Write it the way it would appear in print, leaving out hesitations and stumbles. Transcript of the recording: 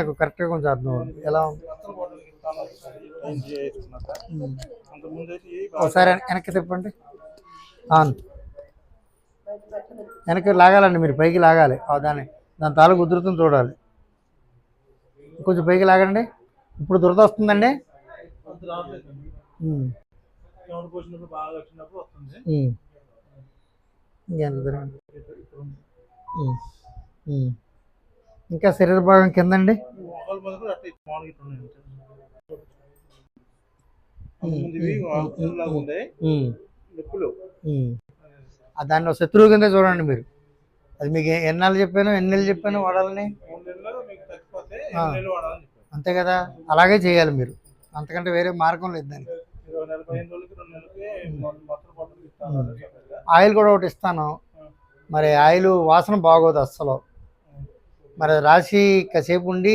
నాకు కరెక్ట్గా కొంచెం అర్థం అవుతుంది ఎలా ఉంది. ఒకసారి వెనక్కి తిప్పండి. అవును, వెనక్కి లాగాలండి, మీరు పైకి లాగాలి దాని తాలూకు ఉధృతం చూడాలి. కొంచెం పైకి లాగండి. ఇప్పుడు దురద వస్తుందండి. ఇంకా శరీర భాగం కిందండి. దాన్ని శత్రువు కింద చూడండి మీరు. అది మీకు ఎన్నాళ్ళు చెప్పాను, ఎన్ని నెలలు చెప్పాను వాడాలని. అంతే కదా, అలాగే చేయాలి మీరు, అంతకంటే వేరే మార్గం లేదు దానికి. ఆయిల్ కూడా ఒకటి ఇస్తాను, మరి ఆయిల్ వాసన బాగోదు అస్సలు. మరి రాసి కాసేపు ఉండి